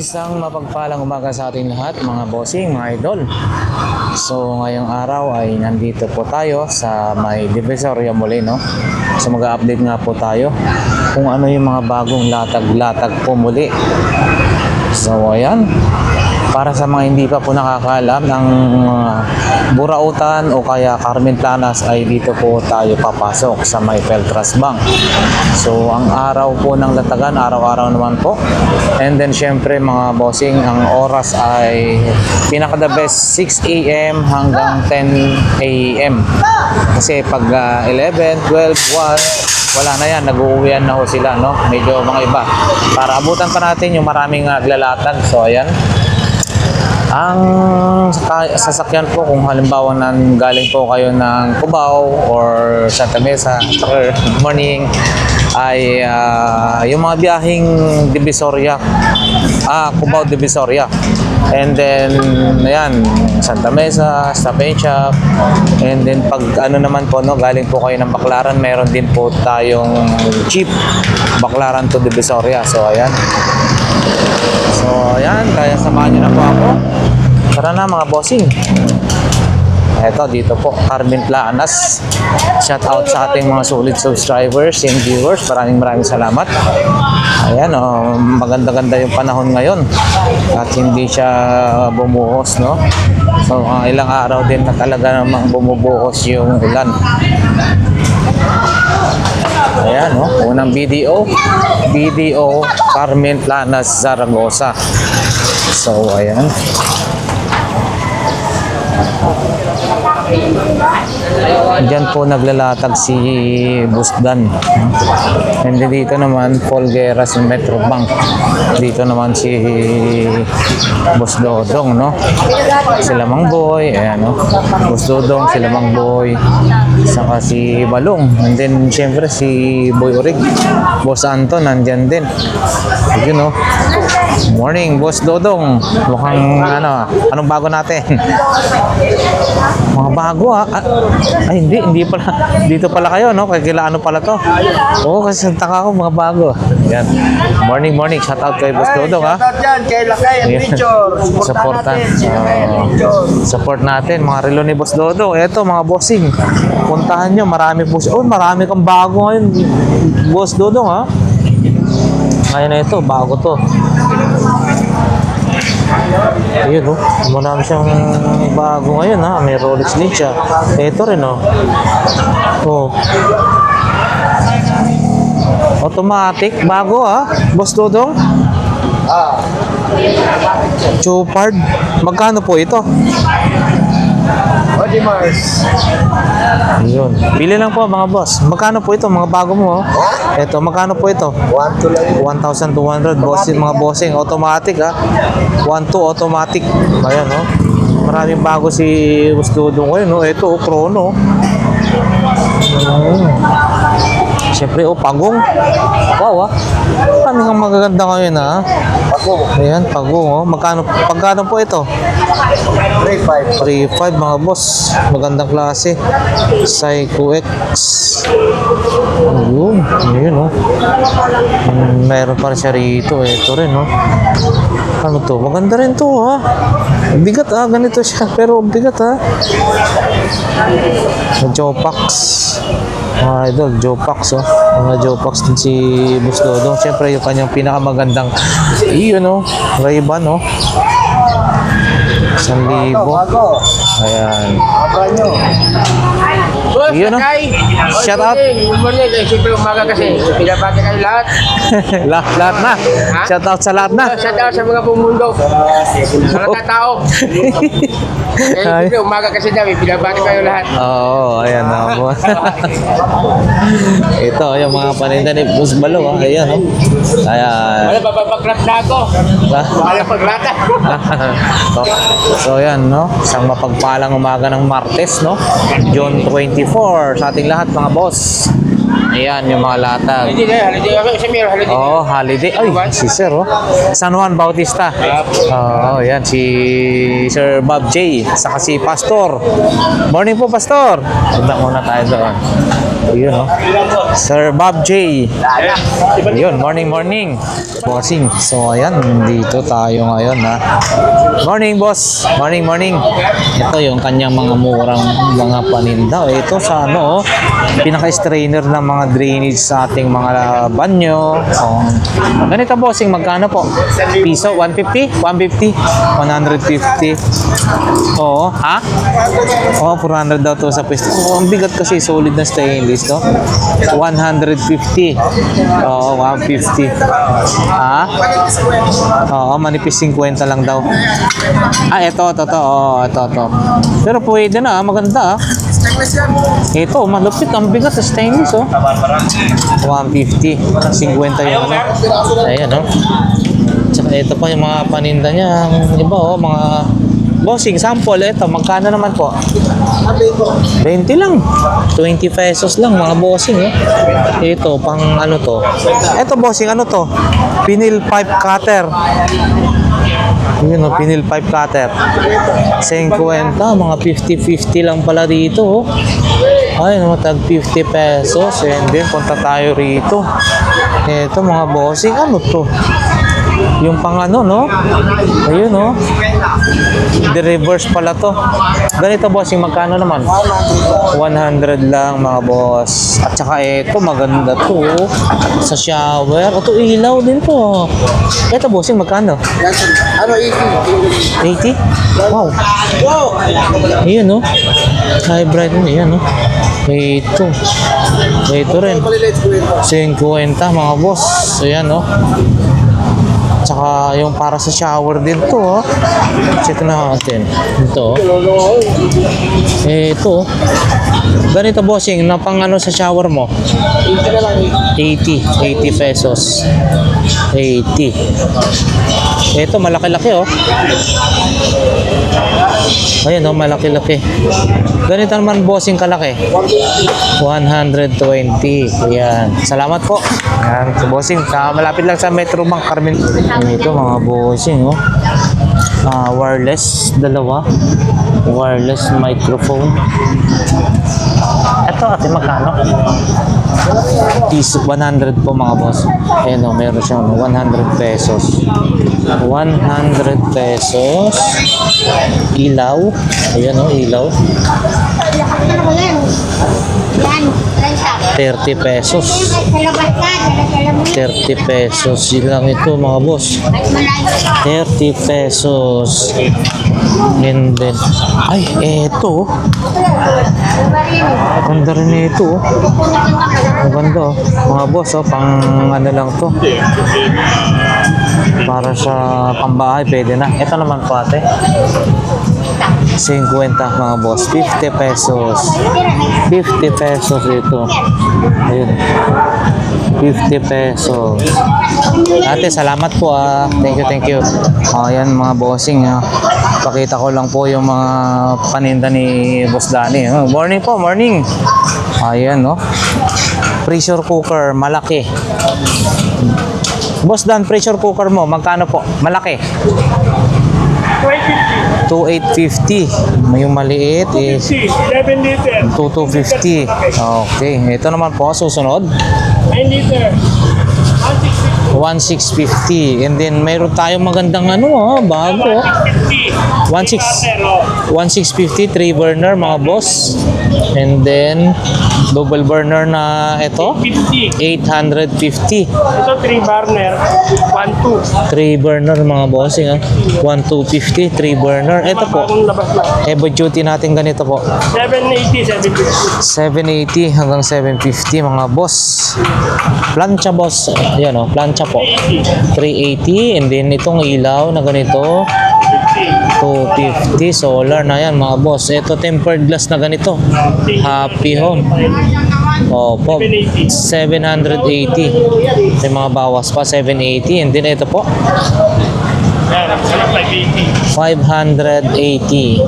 Isang mapagpalang umaga sa ating lahat, mga bossing, mga idol. So ngayong araw ay nandito po tayo sa may Divisoria muli, no? So mag-update nga po tayo kung ano yung mga bagong latag-latag po muli. So ayan, para sa mga hindi pa po nakakaalam ng Burautan o kaya Carmen Planas ay dito po tayo papasok sa may Peltras Bank. So ang araw po ng latagan, araw-araw naman po. And then syempre mga bossing, ang oras ay pinaka the best 6 a.m. hanggang 10 a.m. Kasi pag 11, 12, 1, wala na yan, nag-uuwian na ho sila, no? Medyo mga iba. Para abutan pa natin yung maraming naglalatag. So ayan. Ang sasakyan po, kung halimbawa galing po kayo ng Cubao or Santa Mesa, or morning, ay yung mga biyaheng Divisoria, Cubao Divisoria, and then ayan, Santa Mesa, Stop and Shop, and then pag ano naman po, no, galing po kayo ng Baclaran, meron din po tayong jeep Baclaran to Divisoria. So ayan, kaya samahan nyo na po ako. Tara na mga bossing. Eto, dito po, Carmen Planas. Shout out sa ating mga solid subscribers and viewers. Maraming salamat. Ayan, maganda-ganda yung panahon ngayon. At hindi siya bumuhos, no? So, ilang araw din na talaga namang bumubuhos yung ulan. Ayan, unang BDO Carmen Planas, Zaragoza. So, ayan. Diyan po naglalatag si Busdan. And dito naman, Folgueras Metro Bank. Dito naman si Boss Dodong, no? Sila Mang Boy, ayan, no? Boss Dodong, sila Mang Boy, saka si Balong. And then, syempre, si Boy Orig. Boss Anton, nandyan din. Yun, no? Morning, Boss Dodong. Mukhang, anong bago natin? Mga bago, ay, hindi pala. Dito pala kayo, no? Kaya ano pala to? Oo, kasi taka ko, mga bago. Yan. Morning. Shout out kay Boss Dodong, ha? Shout out dyan kay Lakay and Richard. Support natin, mga relo ni Boss Dodong. Eto, mga bossing. Puntahan nyo, marami po. Oh, marami kang bago ngayon, Boss Dodong, ha? Ngayon na ito, bago to. Ayun, marami siyang bago ngayon, ha. May Rolex din siya. Ito rin, automatic, bago, ha. Boss Dodong. Chopard. Magkano po ito? Mars. Ayun. Bili lang po mga boss. Magkano po ito, mga bago mo? Ito, magkano po ito? 1,200. Bossing, mga bossing. Automatic, ha. 1,2 automatic. Ayan, maraming bago si Boss Dodong ngayon, Ito, Chrono. Siyempre, Pagong. Wow, ano nga magaganda ngayon, ha? Pagong. Ayan, Pagong, Pagkano po ito? 3,500. 3,500 mga boss. Magandang klase. Psycho X. Ayun, meron pa rin siya rito. Ito rin, Ano to? Maganda rin to, ha? Bigat, ganito siya. Pero bigat, ha? Jopax. Mga idol, Jopax, mga Jopax din si Boss Dodong. Siyempre, yung kanyang pinakamagandang Ray-Ban, 1,000. Ayan. Yun, shout out. Good morning. Siyempre umaga kasi. Pinabati kayo lahat. lahat na. Shout out sa lahat na. Shout out sa mga bumundo. Sa lahat tao. Siyempre umaga kasi namin. Pinabati kayo lahat. Oo, ayan na. Ito, yung mga paninda ni Boss Balo, ayan, Ayan. Wala, bababaklat na ako. Wala paglata. So, ayan, isang mapagpalang umaga ng Martes, June 24 sa ating lahat, mga boss. Ayan, yung mga latag. Hindi na, holiday ako. Isa meron holiday. Oh, holiday. Ay, si Sir, oh. San Juan Bautista. Oo, yan. Si Sir Bob J. Saka si Pastor. Morning po, Pastor. Punta muna tayo doon. Ayun, oh. Sir Bob J. Ayun, morning. Bossing. So, ayan. Dito tayo ngayon, ha. Morning, boss. Morning. Ito yung kanyang mga murang mga paninda. Ito sa ano, oh. Pinaka-strainer ng mga drainage sa ating mga banyo. Ganito, bossing. Magkano po? Piso? 150? 150? 150? Oo. Ha? Oo, 400 daw to sa pisto. Oh, ang bigat kasi, solid na stainless, no? 150. Oo, 150. Ha? Oo, manipis 50 lang daw. Ito. Oo, ito. Pero pwede na, maganda, ah. Ito, malupit. Ang bigat sa stainless, oh. 150. 50 yung ano. Ayan, oh. Tsaka ito pa yung mga paninda niya. Ang iba, oh, mga bossing, sample. Ito, magkano naman po? 20 lang. 20 pesos lang, mga bossing, oh. Ito, pang ano to? Ito, bossing, ano to? Vinyl pipe cutter. Yun, oh, vinyl pipe cutter. 50, mga 50-50 lang pala dito, oh. Ay, namatag 50 pesos. And then, punta tayo rito. Ito, mga bossing, ano to? Yung pang ano, no? Ayun, no? The-reverse pala to. Ganito, bossing, magkano naman? 100 lang, mga boss. At saka ito, maganda to. Sa shower. Ito, ilaw din to. Ito, bossing, magkano? Ano, 80? 80? Wow. Ayun, no? Hybrid mo, yan, no? Ito. Ito rin. 50, mga boss. Ayan, no? Tsaka yung para sa shower din to, oh. Check natin. Ito, oh. Ito. Ganito, bossing, na pang ano sa shower mo? 80 pesos. 80. Ito, malaki-laki, oh. Ayun, oh, malaki-laki. Ganito naman, bossing, kalaki. 120. Ayan. Salamat po. Ayan, so, bossing, malapit lang sa Metro Bank Carmen. Ito, mga bossing, oh. Wireless, dalawa. Wireless microphone. Ito, ate, magkano? Piso, 100 po, mga boss. Ayan, oh, meron siyang 100 pesos. 100 pesos. Ilaw. Ayan, oh, ilaw. 30 pesos. 30 pesos. Yun lang ito, mga boss. 30 pesos. And then, ay, eto. Ganda rin ito. Maganda, oh. Mga boss, oh, pang ano lang to. Para sa pambahay, pwede na. Ito naman po, ate. 50, mga boss. 50 pesos. 50 pesos ito. Ayun. 50 pesos. Ate, salamat po, ah. Thank you. Ayan, mga bossing, ah. Pakita ko lang po yung mga paninda ni Boss Danny. Oh, morning po, morning. Ayan, no. Pressure cooker, malaki. Boss Dan, pressure cooker mo, magkano po? Malaki. 2,850. Yung maliit is 11 liter. 2,250. Okay. Ito naman po, susunod. 9 liter. 1,650. And then, mayroon tayong magandang ano, bago. 1,650, 3 burner, mga boss. And then, double burner na ito. 850. Ito 3 burner. 1-2. 3 burner, mga bossing, ah. 1,250, 3 burner. Ito po. Bagong labas lang. Evo duty natin ganito po. 780, 750. 780 hanggang 750, mga boss. Plancha, boss. Yan, oh, plancha po. 380. And then itong ilaw na ganito, 250. Solar na yan, mga boss. Ito tempered glass na ganito, Happy Home. Opo, 780. May mga bawas pa, 780. And then ito po, Yan, ang sarap, 580. 580.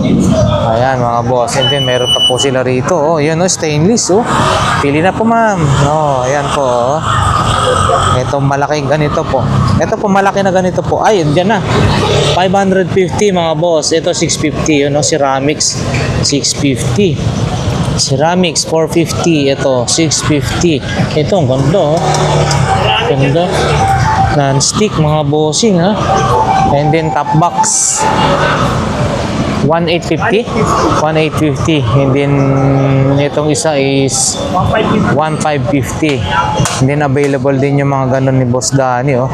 Ayan mga boss. And then meron pa po sila rito. Oh, yan oh, stainless oh. Pili na po ma'am. Oh, ayan po oh. Ito malaki ganito po. Ito po malaki na ganito po. Ay, dyan na. 550 mga boss. Ito 650. Yun oh, ceramics. 650. Ceramics 450. Ito 650. Ito ang ganda oh. Ganda. Non-stick mga bossing ha. And then top box 1850. 1850. And then itong isa is 1550. And then available din yung mga ganun ni Boss Danny oh.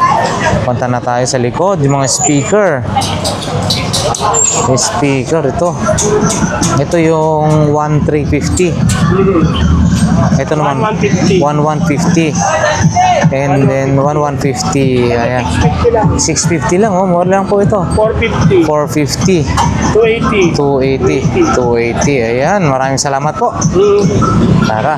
Punta na tayo sa likod, yung mga speaker. May speaker ito. Ito yung 1350. Ito naman 1150. And then 1150. Ayan. 650 lang oh, more lang po ito. 450. 450. 280. 280. Ayan, maraming salamat po. Tara.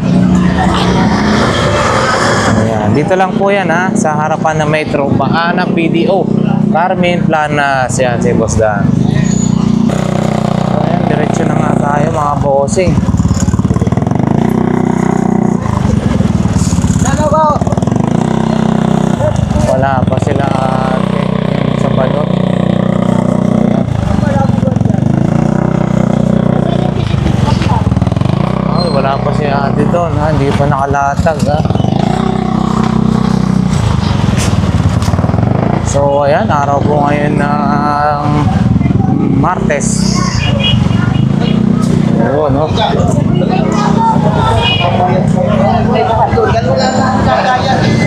Ayan, dito lang po yan ha, sa harapan ng Metro Baana PDO. Carmen Planas. Ayan, si Boss Dan. Ayan, diretso na nga tayo mga bossing. Wala pa sila sa balot. Ay, wala pa si ate doon ha, hindi pa nakalatag ha. So ayan, araw po ngayon ng Martes. Oo, no?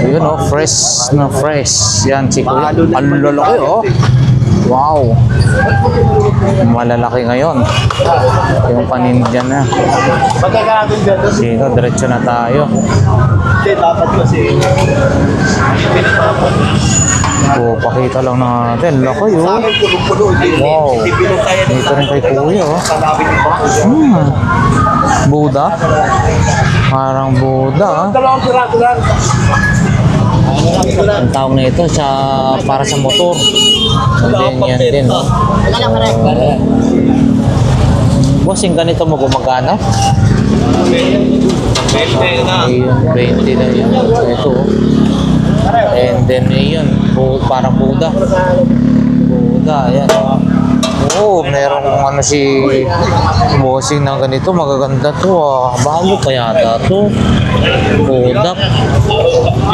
Yun oh, fresh na fresh. Yan si Kuya. Ang lalaki oh. Wow. Malalaki ngayon. Yung panindiyan na. Sino, diretso na tayo. Dapat kasi So, pakita lang natin. Laki oh. Wow. Dito rin kay Kuya oh. Buddha. Parang Buddha. Ang tawag na ito sa para sa motor. And then yan din oh. Bossing, ganito mo gumagana? Ayun, 20 na yun. Ito oh. And then yun, parang Buddha. Buddha, ayan oh. Oo, meron kung ano si bossing na ganito, magaganda to ah. Bago pa yata to. Kodak.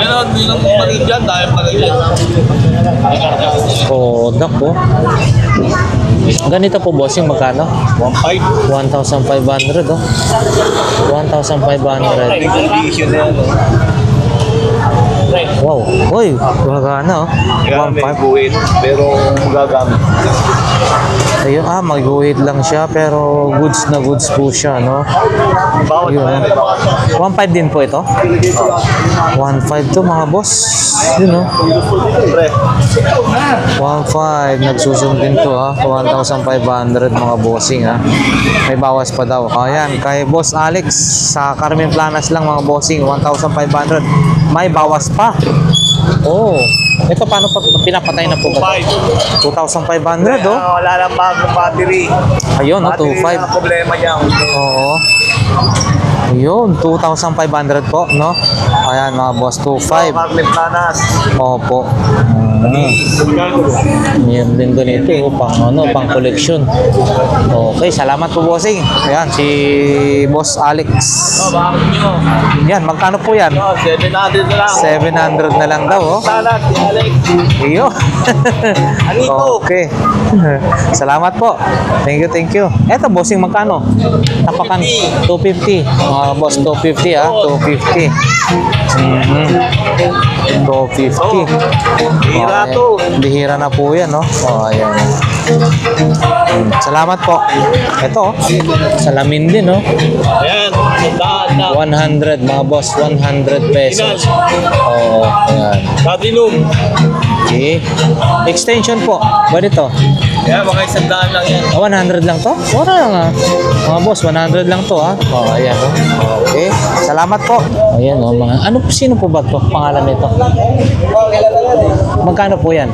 yun ang mali dyan, dahil mali dyan. Kodak po. Ganito po bossing, magkano? 1.5. 1,500 oh. 1,500. Condition na yan. Wow. Uy, magkano oh. Kaya may 1,500. buwit, pero gagamit. Ayun, mag-wait lang siya pero goods na goods po siya, no? Bawat Ayun, pa yan. 1.5 din po ito? 1.5 to mga boss. Yun, no? 1.5. Nagsusund din to, ha? 1,500 mga bossing, ha? May bawas pa daw. Ayan, kay Boss Alex sa Carmen Planas lang mga bossing, 1,500. May bawas pa. Oh. Ito paano pa pinapatay na po ba? 2,500 oh. Wala lang bagong battery. Ayun, no, Battery 2.5. na ang problema niya. Oo. Ayun, 2,500 po, no? Ayan mga boss, 2.5. Carmen Planas. Opo. Yan din ganito, oh, pang collection. Okay, salamat po bossing. Ayan, si Boss Alex. Bakit nyo? Yan, magkano po yan? 700 na lang. 700 na lang daw, oh. Salat, si Alex. Iyo. Anito. Okay. Salamat po. Thank you. Eto, bossing, magkano? Tapakan. 250. Mga boss, 250 ah. 250. 250. Bihira Okay. to. Bihira na po yan, no? Oh, ayan. Salamat po. Ito, oh. Salamin din, no? Ayan, sandaan na. 100, mga boss, 100 pesos. Oo, ayan. Platinum. Okay. Extension po. Ba dito? Ayan, mga sandaan lang yan. 100 lang to? Wala lang ah. Mga boss, 100 lang to ah. Oh, ayan oh. Okay. Salamat po. Ayan oh, mga sino po ba to? Pangalan nito? Magkano po yan?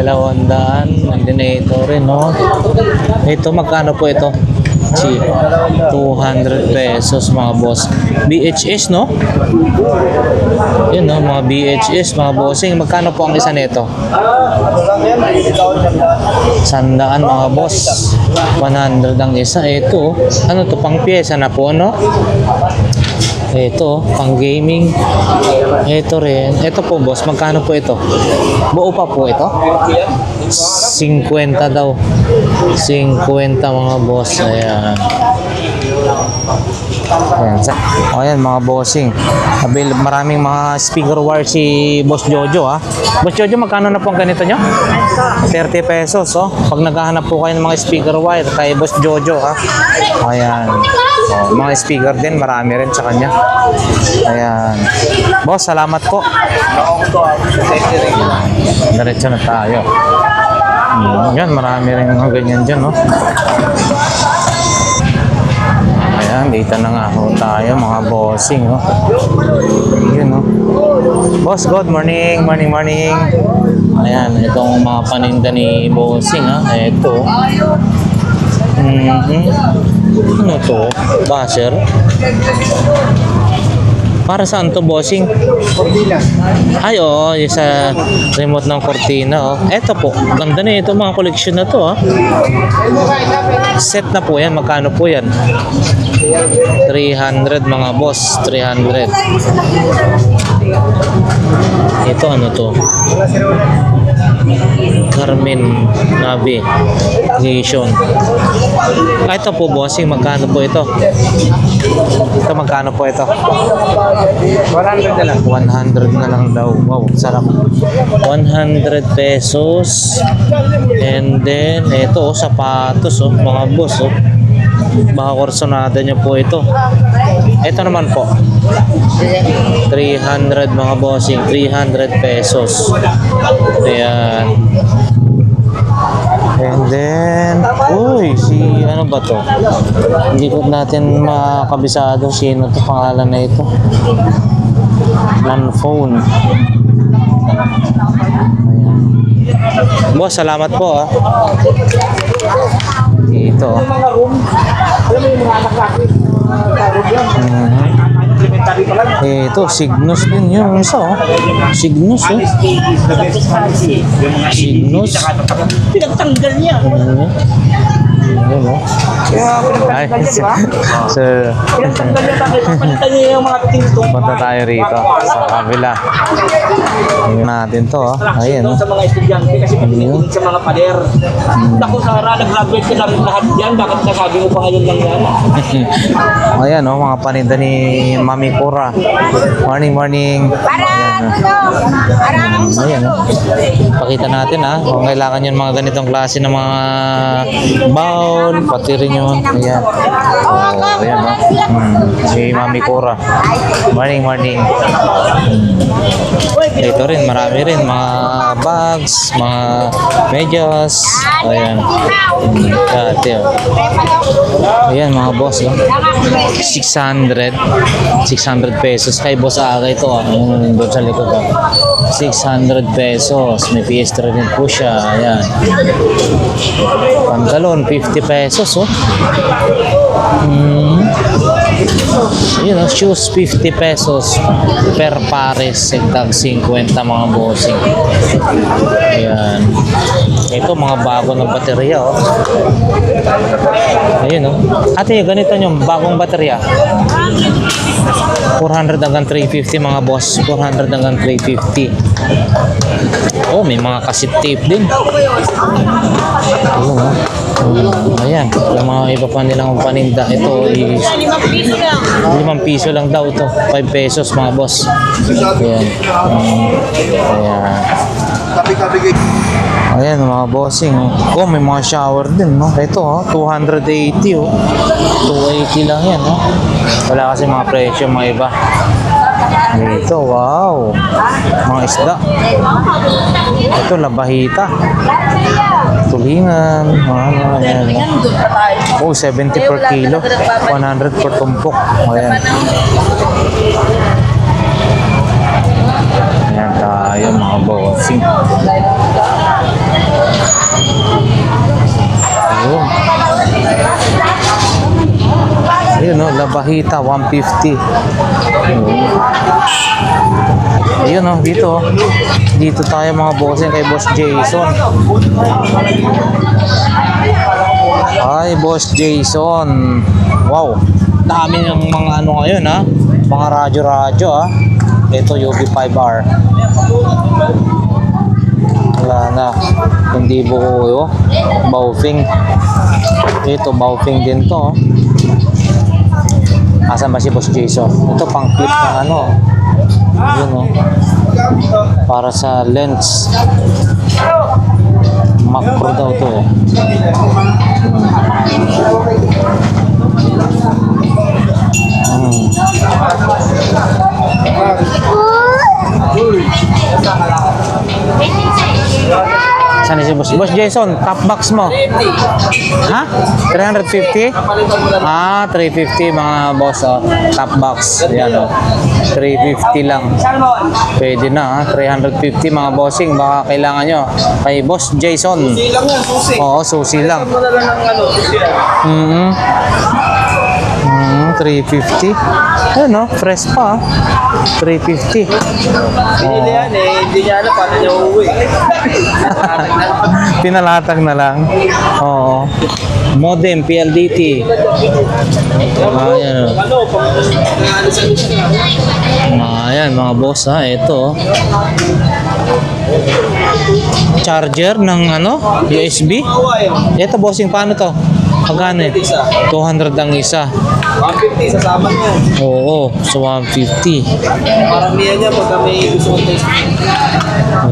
200. Nandun na ito rin, no? Ito, magkano po ito? 200 pesos, mga boss. BHS, no? Yun, no? Mga BHS, mga bossing. Magkano po ang isa nito? 100, mga boss. 100 ang isa. Ito, ano to? Pang pyesa na po, no? Ito, pang gaming. Ito rin. Ito po, boss. Magkano po ito? Buo pa po ito? 50 daw. 50, mga boss. Ayan. Ayan. O, ayan, mga bossing. Maraming mga speaker wire si Boss Jojo, ha? Boss Jojo, magkano na po ang ganito nyo? 30 pesos, oh. Pag naghahanap po kayo ng mga speaker wire kay Boss Jojo, ha? Ayan. O, mga speaker din, marami rin sa kanya. Ayan. Boss, salamat po. Diretso na tayo. Yan, marami rin mga ganyan dyan, no? Ayan, dito na nga ho tayo, mga bossing, no? Yun, no? Boss, good morning, morning. Ayan, itong mga paninda ni bossing, ha? Ito. Ano to? Basher? Para saan to, bossing? Cortina. Ay, oo, yung sa remote ng cortina, oh. Eto po, ganda na ito, mga collection na to, ha. Set na po yan, magkano po yan? 300, mga boss, 300. Ito, ano to? Carmen Navigation. Ito po, bossing, magkano po ito? Ito, magkano po ito? 100 na lang. 100 na lang daw. Wow, sarap. 100 pesos. And then, ito, sapatos, oh, mga boss, oh. Baka korsonada nyo po ito. Ito naman po. 300, mga bossing. 300 pesos. Ayan. And then, uy, si ano ba to? Hindi ko natin makabisado sino to, pangalan na ito. Phone. Ayan. Boss, salamat po, ah. Dito. Ito, Signos din yun. Isa, oh. Signos, oh. Signos. Pinagtanggal niya. Ayun, oh. Ay, sir. Pinagtanggal niya bakit palitan niya yung mga tingtong. Punta tayo rito sa kabila. Tingnan natin to, oh. Ayun, oh. Sa mga estudyante kasi pagdating sa mga pader. Naku, Sara, nag-graduate ka lang lahat yan. Bakit nasabi mo pa ngayon lang yan? Ayan, oh, mga paninda ni Mami Cora. Morning. Ayan, oh. Pakita natin, ha, kung kailangan yun mga ganitong klase ng mga bowl, pati rin yun. Ayan. Oh, ayan, oh. Si Mami Cora. Morning. Ito rin, marami rin. Mga bags, mga medyas. Ayan. Dati, oh. Ayan, mga boss, oh. 600 pesos. Kay Boss Aga ito, ah. Doon sa likod, oh. 600 pesos. May fiesta rin po siya. Ayan. Pantalon, 50 pesos, oh. Yun, oh, shoes 50 pesos per pares, tag 50, mga bossing. Ayan. Ito, mga bago ng baterya, oh. Ayun, oh. Ate, ganito yung bagong baterya. 400 hanggang 350, mga boss. 400 hanggang 350. Oh, may mga cassette tape din. Ayun, oh. Ayan, yung mga iba pa nilang paninda. Ito is 5 piso lang daw ito. 5 pesos, mga boss. Ayan. Ayan, mga bossing. Oh, may mga shower din, no? Ito, oh, 280, oh. 280 lang yan, oh. Wala kasi mga presyo, mga iba. Ito, wow. Mga isda. Ito, labahita. Tulingan. Ano, ayan. Oh, 70 per kilo. 100 per tumpok. Ayan. Ayan tayo, mga bossing. Labahita, 150. Ayun oh, dito. Dito tayo mga bossing kay Boss Jason. Ay, Boss Jason. Wow. Dami ng mga ano ngayon ha. Mga radyo-radyo ha. Ito UV5R. Wala na. Hindi buo. Baufeng. Ito Baufeng din to. Asan ba si Boss Jason? Ito pang clip ng ano. Yun oh. Para sa lens. Macro daw to eh. Saan si Boss? Boss Jason, top box mo. Ha? 350? Ah, 350 mga boss. Oh. Top box. Yan oh. 350 lang. Pwede na ha. 350 mga bossing. Baka kailangan nyo. Kay Boss Jason. Susi lang yan, susi. Oo, susi lang. Mo na lang ng ano, susi lang. 350. Ayun no, fresh pa. 350. Binili yan eh, hindi niya alam paano niya uuwi. Pinalatag na lang. Oo. Modem, PLDT. Ayan o. Ano, pang ano sa Ayan mga boss ha, ito. Charger ng ano, USB. Ito bossing, paano to? Magkano eh? 200 ang isa. 150 sasama niya. Oo, so 150. Paramihan niya pagka may gusto kong taste.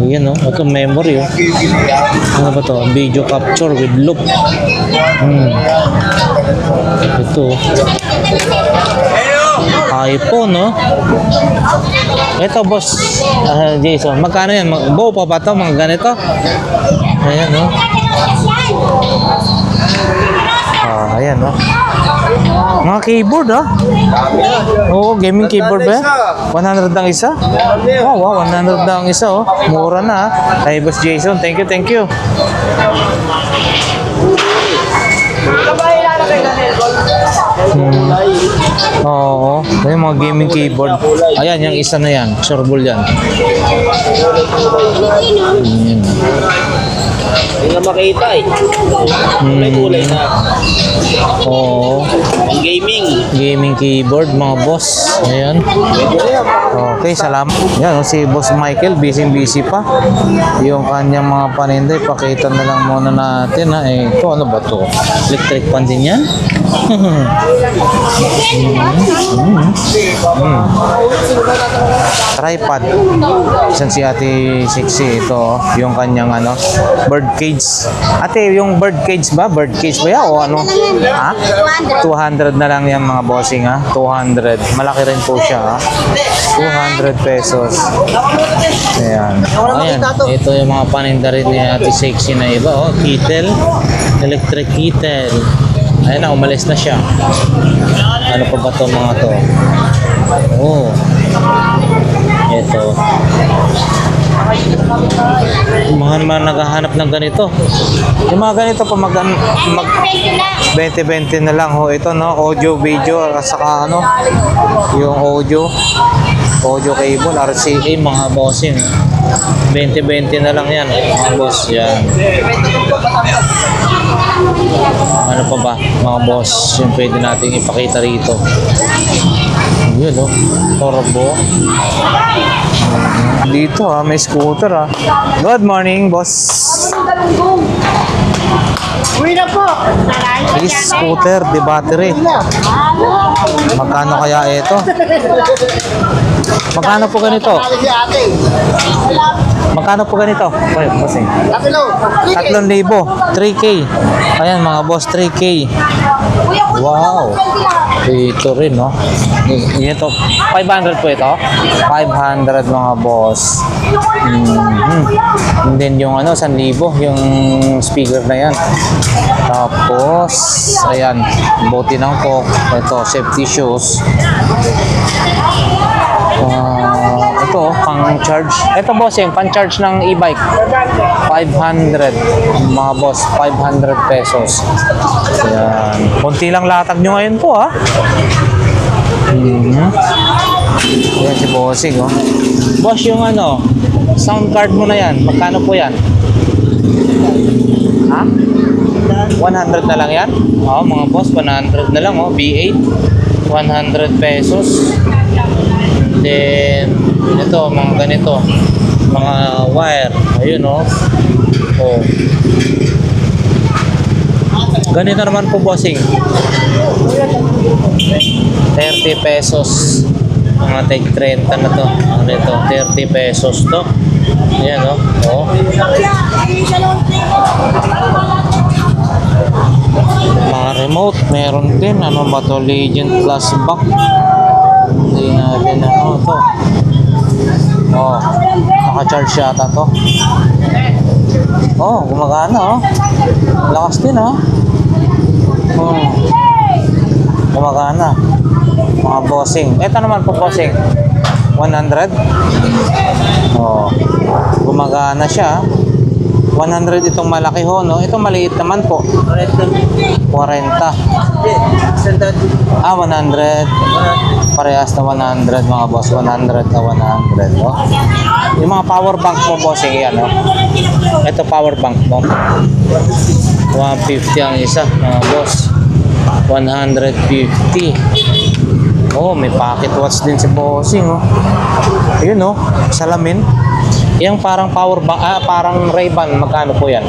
Ayan o, ito memory o. Ano ba to? Video capture with loop. Ito. iPhone no? Ito boss Jason, magkano yan? Buo pa ba ito? Mga ganito? Ayan no? Ayan no? Mga keyboard ah. Oo, gaming keyboard ba yan? 100 ang isa? Oh, wow, 100 ang isa oh. Mura na ah. Hey Boss Jason, thank you, thank you. Oo, yung mga gaming keyboard. Ayan, yung isa na yan. Sureball yan. Hindi nga makita eh. May kulay na. Oo. Ang gaming. Gaming keyboard, mga boss. Ayan. Okay, salamat. Yan, si Boss Michael, busy pa. Yung kanyang mga paninday, pakita na lang muna natin ha. Eh, ito ano ba to? Electric pan din yan? Tripod. Isan si Ate Sexy. Ito, yung kanyang ano, bird cage. Ate, yung bird cage ba? Bird cage ba yan? O ano? Ha? 200 na lang yan mga bossing ha. 200. Malaki rin po siya ha. 200 pesos. Ayan. Ayan. Ito yung mga paninda rin ni Ate Sexy na iba. Oh, kettle. Electric kettle. Ayan na, umalis na siya. Ano pa ba to mga to? Oh. Ito. Mga naman naghahanap ng ganito. Yung mga ganito pa mag 20-20 na lang ho. Ito no, audio, video, at saka ano, yung audio cable, RCA, mga bossing. 20-20 na lang yan, mga boss. Yan. Ano pa ba, mga boss, yung pwede natin ipakita rito. Yun o, turbo. Dito ha, may scooter ha. Good morning, boss. Uwi na po. This scooter, the battery. Magkano kaya ito? Magkano po ganito? Si ate. Magkano po ganito? Ay, bossing. 3K. 3,000, 3K. Ayan mga boss, 3K. Wow. Ito rin, no? Ito, 500 po ito. 500 mga boss. And then yung ano, 1,000, yung speaker na yan. Tapos, ayan, bote ng Coke. Ito, safety shoes. Ito, pang-charge. Ito, boss, yung pang-charge ng e-bike. 500. Mga boss, 500 pesos. Ayan. Kunti lang latag nyo ngayon po, ha? Yan si Bossing, oh. Boss, yung ano, sound card mo na yan, magkano po yan? Ha? 100 na lang yan? Oo, mga boss, 100 na lang, oh. B8, 100 pesos. And then, ito, mga ganito, mga wire. Ayun, oh. Oh. Ganito naman po, Bossing. 30 pesos. Mga take 30 na to. Ano ito? 30 pesos to. Ayan, oh. Oh. Mga remote, meron din. Ano ba to? Legend Plus Back. Hindi natin ano to. Oh. Naka-charge yata to. Oh, gumagana, oh. Lakas din, oh. Oh. Gumagana. Mga Bossing. Ito naman po, Bossing. 100. Oh. Gumagana siya. 100 itong malaki ho, no? Ito maliit naman po. 40. Ah, 100. Parehas na 100, mga boss. 100 na 100, no? Yung mga power bank mo, Bossing, yan, no? Ito power bank mo. 150 ang isa, mga boss. 150. Oh, may pocket watch din si Bossing, oh. Ayun, oh, salamin. Yung parang power bank, parang Ray-Ban, magkano po yan?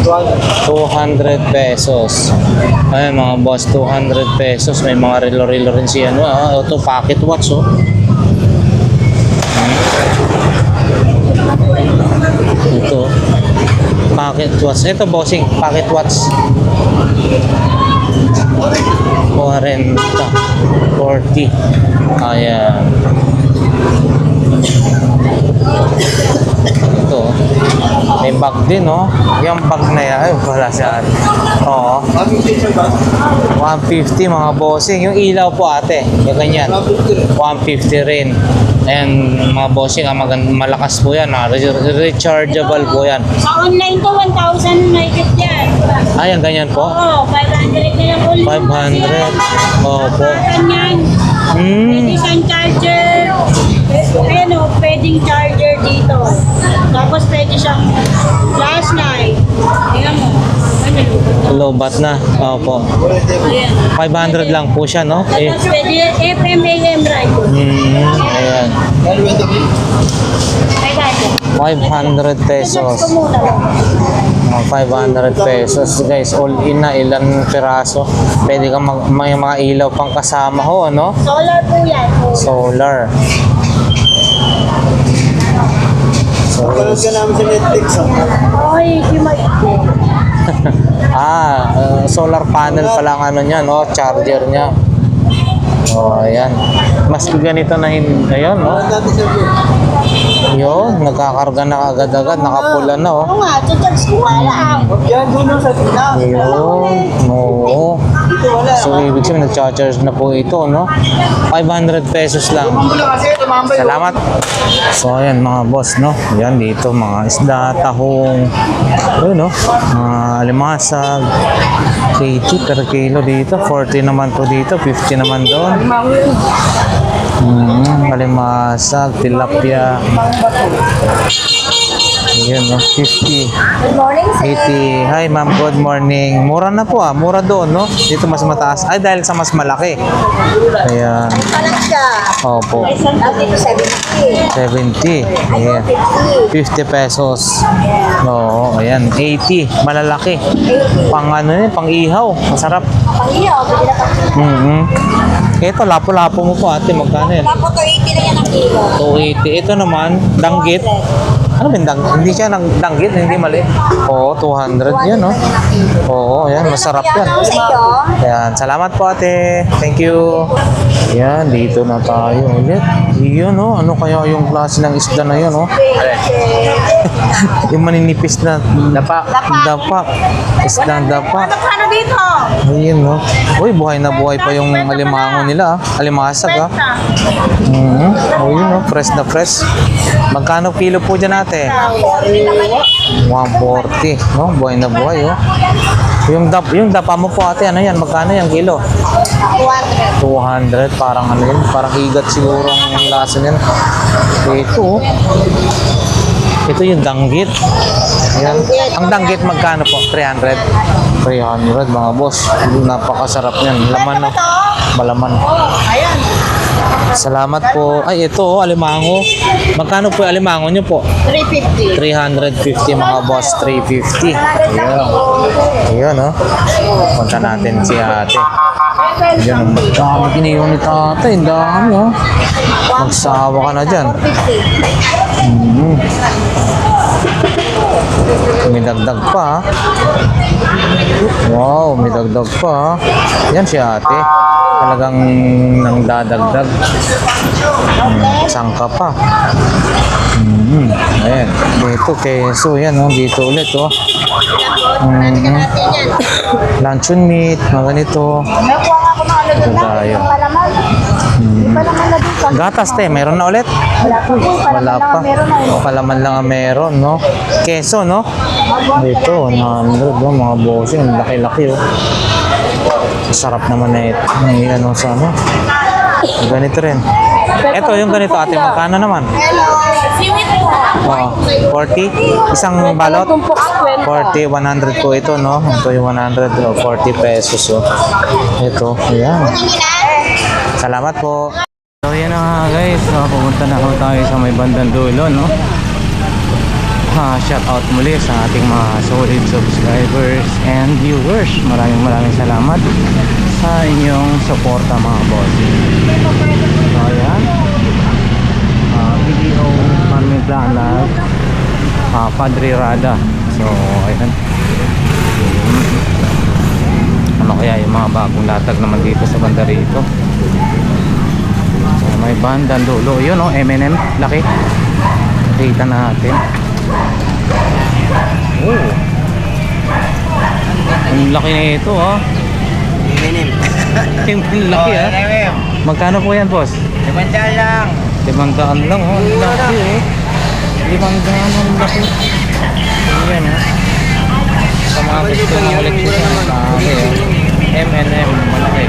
200 pesos. Ayun, mga boss, 200 pesos. May mga relo-relo rin siya, ano, ito, pocket watch, oh. Ito, pocket watch. Ito, Bossing, pocket watch. 40. Ayan. Ito. May bag din, oh. Yung bag na yan. Ay, wala siya. Oo. 150, mga Bossing. Yung ilaw po, ate. Yung ganyan. 150 rin. And mga Bossing, malakas po yan. Rechargeable po yan. Sa online to, 1,000 mahigit yan. Ay, ang ganyan po? Oo, 500 na lang ulit. 500. Opo. Ganyan. Pwede siyang charger. Ayan o, pwedeng charger dito. Tapos pwede siyang flashlight. Ayan mo. Lobat na. Opo. Ayan. 500 lang po siya, no? Eh. Tapos pwede FM, AM radio. Ayan. Ay, 500 pesos. ko muna lang. Mga 500 pesos. Guys, all in na. Ilan piraso. Pwede kang may mga ilaw pang kasama ho, no? Solar po yan. Solar. Panood ka namin sa Netflix, Ay, di maigit. Solar panel pala ang ano niya, no? Charger niya. Oh, ayan. Mas ganito na ayun, no? Dati sa Yun, nagkakarga na agad-agad, nakapula na, oh. Oo nga, charge ko nga lang. yan, doon sa tina. Ayun, oo. Dito wala. So, ibig sabihin, nag-charge na po ito, no? 500 pesos lang. Mula kasi, tumambay. Salamat. So, ayan mga boss, no? Ayan dito, mga isda, tahong, ayun, no? Mga alimasag, 80 per kilo dito, 40 naman po dito, 50 naman doon. Alimasag, tilapia. Ayan, no? 50. Good morning, 80. Hi, ma'am. Good morning. Mura na po, ah. Mura doon, no? Dito mas mataas. Ay, dahil sa mas malaki. Ayan. Palang siya. Opo. Dati ko 70. 70. Ayan. 50 pesos. Oo, ayan. 80. Malalaki. Pang ano yun, pang ihaw. Masarap. Pangiyaw, bili na pa. Ito, lapo-lapo mo po, ate. Magkano yan? Tapos 280 lang yan ang kilo. 280. Ito naman, danggit. Ano ba yung danggit? Hindi siya danggit, hindi mali. Oo, 200 yan, no? Oo, ayan. Masarap yan. Sa iyo. Ayan, salamat po ate. Thank you. Ayan, dito na tayo ulit. Yun, no? Ano kaya yung klase ng isda na yun, no? Yung maninipis na dapa. Isdang dapa. Ano dito? Ayun, no? Uy, buhay na buhay pa yung alimango nila, ah. Alimasag, ah. Ayun, no? Fresh na fresh. Magkano kilo po dyan ate? 140, no? Buhay na buhay, oh. Yung dapa mo po ate, ano yan? Magkano yan kilo? 200. 200, parang ano yun? Parang higat siguro ang lasa niyan. Ito, oh. Ito yung danggit. Ayan. Ang danggit magkano po? 300? 300 mga boss. Napakasarap niyan. Laman na. Malaman. Ayan. Salamat po. Ay, ito, oh, alimango. Magkano po yung alimango nyo po? 350. 350 mga boss, 350. Ayan. Ayan, oh. Punta natin si ate. Ayan, ang dami kiniyon ni tatay. Ang dami, oh. Magsawa ka na dyan. 450. May dagdag pa, ha? Wow, may dagdag pa, ha? Yan si ate. Talagang nang dadagdag. Sangka pa. Ayan. Dito, keso. Yan, oh. Dito ulit, oh. Luncheon meat, mga ganito. Nakuha nga ako ng ano doon Ito tayo. Yung palaman. Yung palaman na doon. Gatas, te. Meron na ulit? Wala pa po. Wala pa. Meron na yun. Palaman lang ang meron, no? Keso, no? Ito, 100, no? Mga bossing. Laki-laki, oh. Sarap naman na ito. May ano sa ano. Ganito rin. Ito, yung ganito ate. Magkano naman? Hello. Siwit po. Oh, 40? Isang balot? 40, 100 po ito, no? Ito yung 100, oh, 40 pesos, oh. Ito, ayan. Salamat po. So, yan na nga guys. So, pumunta na ako tayo sa may bandang dulo, no? Shout out muli sa ating mga solid subscribers and viewers. Maraming salamat sa inyong suporta mga boss. So, ayan. Video Farming Plan Padre Rada. So, ayan. Ano kaya yung mga bagong latag naman dito sa banda rito? So, may bandang dulo. Yun, oh, M&M. Laki. Kita natin. Oh. Ang laki na ito, ha? Yung laki, ha? Magkano po yan, boss? 500 lang. 500 lang, oh. Ang laki, oh. 500 ang laki. Ayan, ha? Sa mga gusto ng collection yan, laki, oh. M&M, malaki.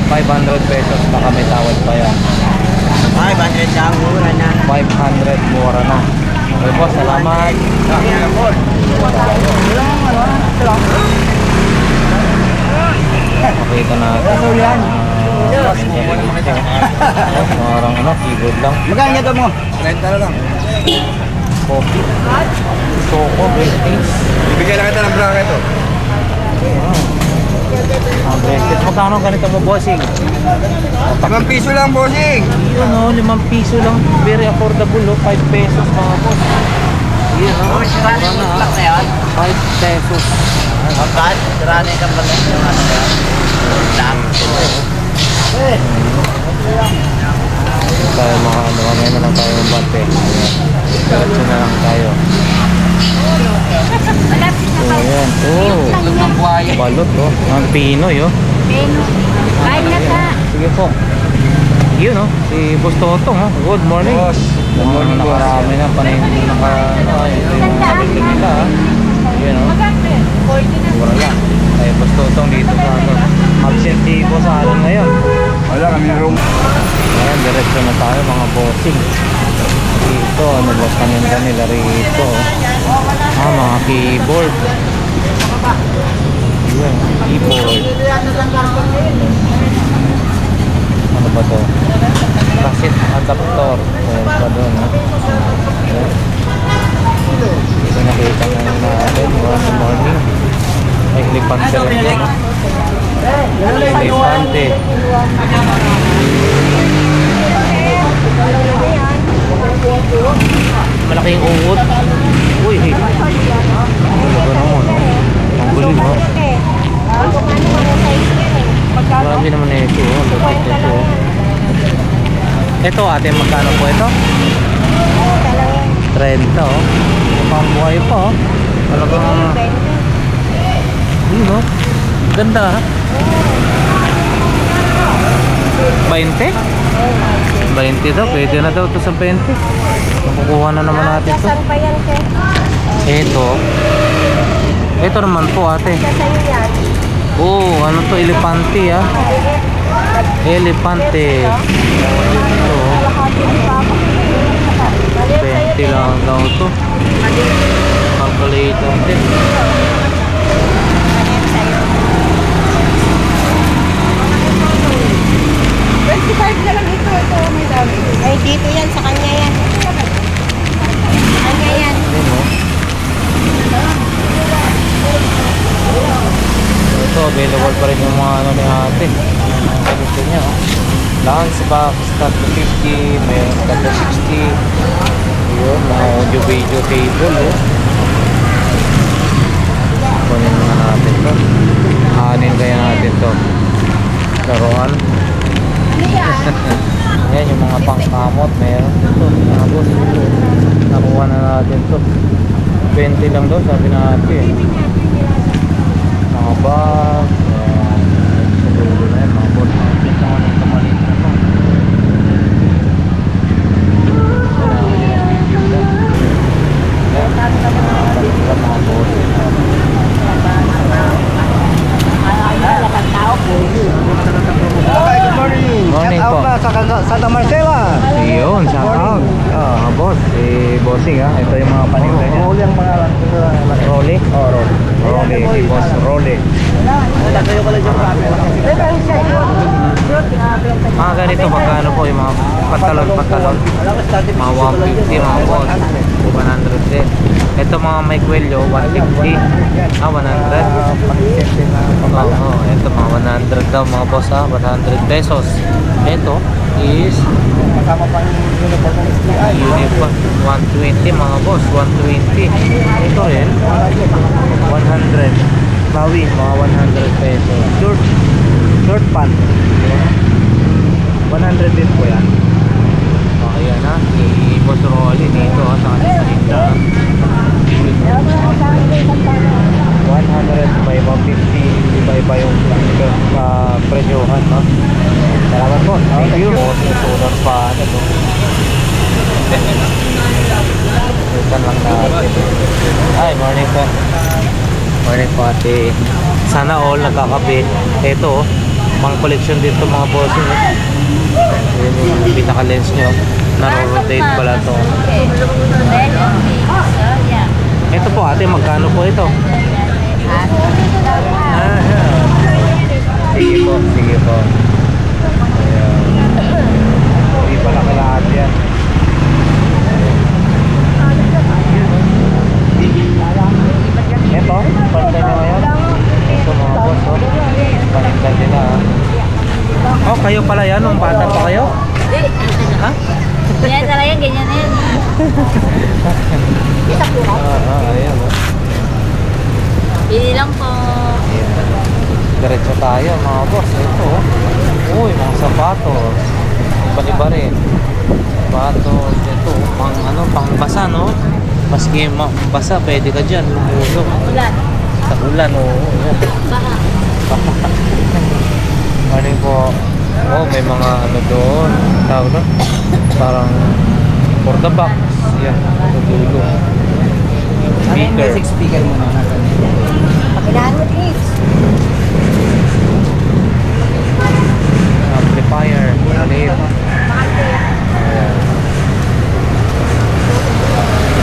500 pesos, baka may tawad pa yan. 500 lang, mura na. 500, mura na. Okay, boss, salamat. Makita natin. Parang ano, keyboard lang. Magkano ito mo? 30 na lang. Coffee. Soko, British. Bibigyan lang kita ng bracket ito. British. Magkano ganito mo, bossing? 5 piso lang, bossing. Yun, oh, 5 piso lang. Very affordable, oh. 5 pesos, mga boss. Yun, oh. Mura na, 5 pesos. Magkat? Sarani ka pala. Lang. Tayo mga ano, ngayon na lang tayo ng bante. Diretso na lang tayo. So, ayan. Oh, balot, oh. Ang Pinoy, oh. Kain na ka. Sige po. Yun, oh. Si Boss Totong, oh. Good morning. Boss. Good morning, boss. Nakarami na, panay naka, ano, ito yung nabili nila, ah. Yun, oh. Mura lang. Ay, Boss Totong dito sa, ano, absentibo sa alam ngayon. Wala kami room. Ayan, diretso na tayo, mga bossing. Dito, ano ba paninda nila rito, oh. Mga keyboard. Ayan, keyboard. Ano ba to? Cassette adapter. Ayan pa doon, ha? Dito nakita na natin. Morning. Ay, lipante rin yan, ha? Lipante. Malaking uod. Uy, hey. Talaga naman, no? Ang guling, no? Marami naman na ito, oh. Lapit ito, oh. Ito, ate, magkano po ito? 30, oh. Pambuhay pa, oh. Talagang, yun, no? Ganda, ha? 20? 20 daw, pwede na daw ito sa 20. Makukuha na naman natin ito. Saan pa yan, sir? Ito, Ito naman po ate. Sa'yo yan. Oh, ano to? Elepante ah. Elepante. Ito. Kalahati ni Papa. Mali sa'yo 20 lang daw to. Calculator din. Ay, dito yan. Sa kanya yan. Sa kanya yan. Ayun oh. Ito, available pa rin yung mga ano ni ate. Gusto niya oh. Lance box, start to 50, may start to 60. Yun, mga audio video cable oh. Kunin nga natin to. Aanin kaya natin to. Laruan. Ayan yung mga pangkamot. Meron dito. Tapos, nakuha na natin to. 20 lang daw sabi natin. Mga bag. Ayan. Sa dulo na yan. Mga boss. Mga pinta ko na ito maliit na to. Mga boss. Good morning. Morning Shout out po. na sa Santa Marcela. Ayun, shout out. Mga boss, si Bossing ha. Ito yung mga paninda niya. Huli ang pangalan ko sa Rolly? Oh, Rolly. Rolly, si Boss Rolly. Nagkayo ko lang yung Mga ganito, magkano po yung mga patalon-patalon? Mga 150 mga boss. 100 din. Ito mga may kwelyo, 150. 100. Oo, ito mga 100 daw mga boss ha. 100 pesos. Ito is kasama pa yung uniform ng STI. uniform. 120 mga boss. 120. Ito rin. 100. Bawin, mga 100 pesos. Short pant. 100 din po yan. Okay yan ha. Si Boss Rolly dito ha. Sa kanyang paninda ha. 100 by 150. Iba-iba yung presyohan ha. Salamat po. Thank you. Susunod pa ano to. Ikan lang natin. Hi, morning po. Morning po ate. Sana all nagkakape. Ito, mga collection dito mga bossing. Ayan yung pinaka-lens nyo. Naro-rotate pala to. Ito po ate, magkano po ito? Ah, yeah. Sige po, sige po. Ayan. Hindi pala kailangan yan. Ito, pantay nyo ngayon. Ito mga boss, oh. Panindan nila, ah. Oh, kayo pala yan, nung bata pa kayo? Ha? Ganyan talaga, ganyan na yan. Ayan, oh. Pili lang po. Ayan. Diretso tayo, mga boss. Ito, oh. Uy, mga sapatos. Iba-iba rin. Sapatos, ito, pang basa, no? Maski basa, pwede ka dyan, lumulong. Ulan. Sa ulan, oo. Baka. Ano po? Oh, may mga ano doon. Tawag doon? Parang for the box. Yan, sa dulo. Speaker. speaker mo na? Pagkailangan mo please. Amplifier. Maliit. Ayan.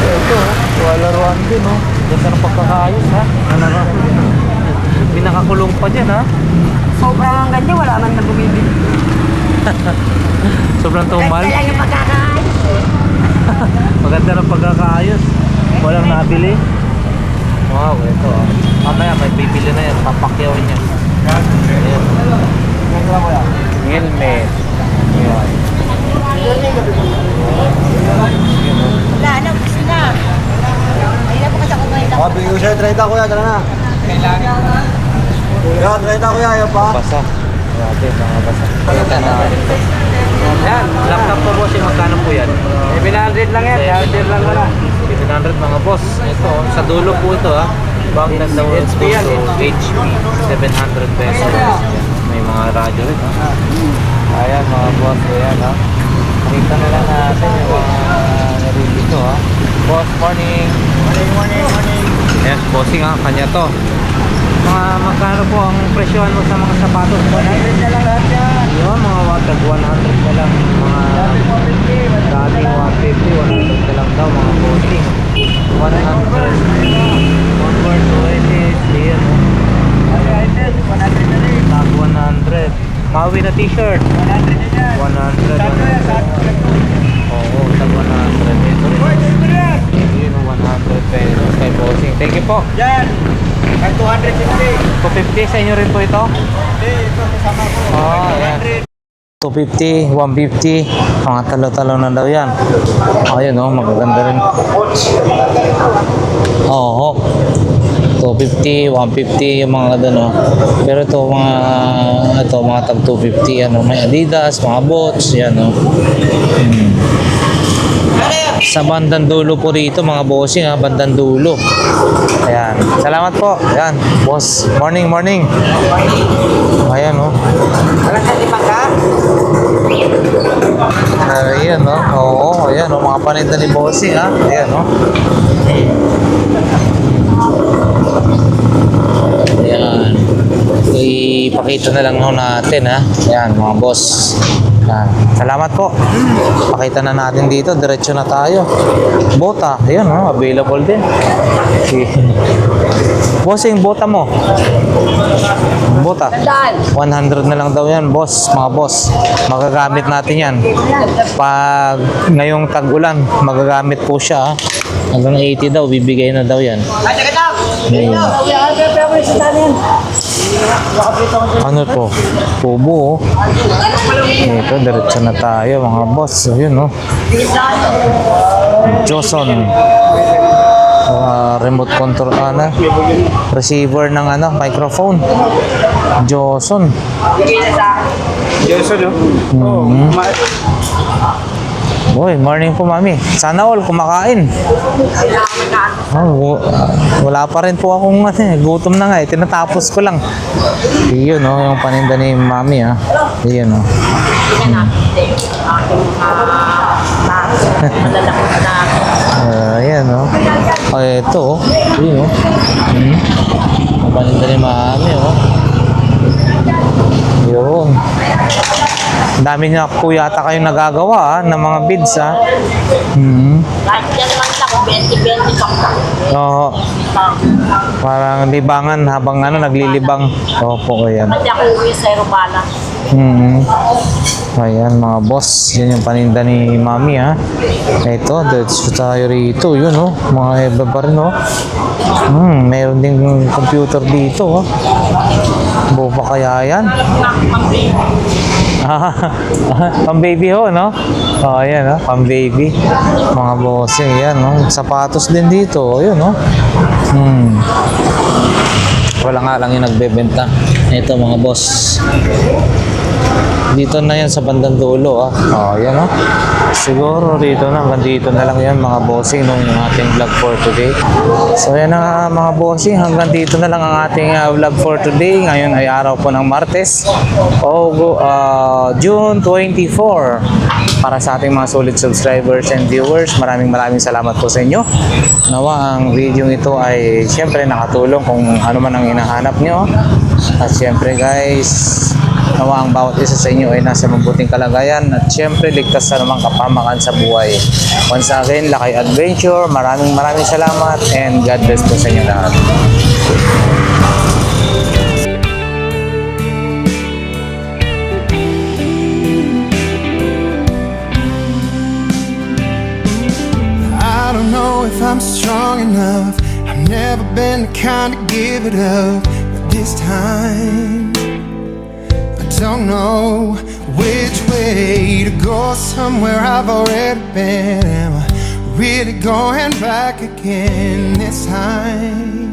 Ito, walaruan din, oh. Ganda ng pagkakaayos, ha? Pinakakulong pa dyan, ha? Sobrang ganda, wala man na bumibili. Sobrang tumal. Ganda lang yung pagkakaayos. Maganda ng pagkakaayos. Walang nabili. Wow, ito, ah. Mamaya, may bibili na yan. Papakyawin niya. Ayan. Helmet. Ayan. Wala na, gusto na. Ayun na po kasi ako ngayon. Oh, bigyan ko sa'yo 30 kuya, tara na. Kuya, 30 kuya, yan pa. Basa. Grabe, mga basa. Kita natin ito. Yan, laptop po boss, yung magkano po yan? 700 lang yan, 700 lang wala. 700 mga boss. Ito, sa dulo po ito ha. Bang ganda mo ito. HP yan, HP. 700 pesos. Yan. May mga radyo rin ha. Ayan mga boss, ayan ha. Nakita na lang natin yung mga narili dito ha. Boss, morning. Morning. Ayan, bossing ha, kanya to. Mga magkano po ang presyohan mo sa mga sapatos mo? 100 na lang lahat yan. Yun, mga watag 100 na lang. Mga dating 150, 100 na lang daw mga bossing. 100. Convert to edit. Ayan o. Tag 100. Maui na t-shirt. 100 na yan. 100. Oo, tag 100. Ito rin. Yun, 100 pesos kay bossing. Thank you po. Yan! Ay, 250. 250 sa inyo rin po ito? Hindi, ito kasama ko. Oh, ayan. 250, 150, mga talo-talo na daw yan. Ayun oh, magaganda rin. Oo. 250, 150 yung mga doon oh. Pero ito mga tag 250 ano, may Adidas, mga bots, yan oh. Sa bandang dulo po rito mga bossing ha, bandang dulo. Ayan. Salamat po. Ayan, boss. Morning. Ayan oh. Ayan oh. Oo, ayan oh, mga paninda ni bossing ha. Ayan oh. Ayan. Ipakita na lang natin ha. Ayan mga boss. Ayan. Salamat po. Pakita na natin dito. Diretso na tayo. Bota. Ayan oh, available din. Bossing, bota mo. Bota. 100 na lang daw yan, boss. Mga boss. Magagamit natin yan. Pag ngayong tag-ulan, magagamit po siya. Hanggang 80 daw, bibigay na daw yan. Ayun. Ano to? Kubo oh. Ito, diretso na tayo mga boss. Ayun oh. Johnson. Remote control receiver ng microphone. Johnson. Jason, oh. Uy, morning po mami. Sana all kumakain. Wala pa rin po akong gutom na nga eh. Tinatapos ko lang. Iyon oh, yung paninda ni mami ha. Iyon oh. Ayan oh. Ito oh. Iyon oh. Yung paninda ni mami oh. Yun. Ang dami niya po yata kayong nagagawa ng mga beads ha. Kahit yan naman lang, 20-20 pa. Oo. Parang libangan habang naglilibang. Opo, ayan. Pati ako uwi sa Aerobala. Ayan mga boss, yan yung paninda ni mami ha. Ito, diretso tayo rito. Yun oh, mga iba pa rin oh. Mayroon ding computer dito oh. Buo pa kaya yan? Pang baby ho, no? Oh, ayan oh, pang baby. Mga bossing, yan no. Sapatos din dito, yun no. Wala nga lang yung nagbebenta. Ito mga boss. Dito na yan sa bandang dulo ah. Oh, yan oh. Siguro dito na, hanggang dito na lang yan mga bossing nung ating vlog for today. So yan na mga bossing, hanggang dito na lang ang ating vlog for today. Ngayon ay araw po ng Martes, June 24. Para sa ating mga solid subscribers and viewers, maraming salamat po sa inyo. Nawa ang video ito ay syempre nakatulong kung ano man ang hinahanap nyo. At syempre guys, nawa ang bawat isa sa inyo ay nasa mabuting kalagayan at syempre ligtas sa namang kapamakan sa buhay. Once again, Lakay Adventure, maraming salamat and God bless po sa inyo lahat. I don't know if I'm strong enough. I've never been the kind to give it up, but this time don't know which way to go. Somewhere I've already been. Am I really going back again this time?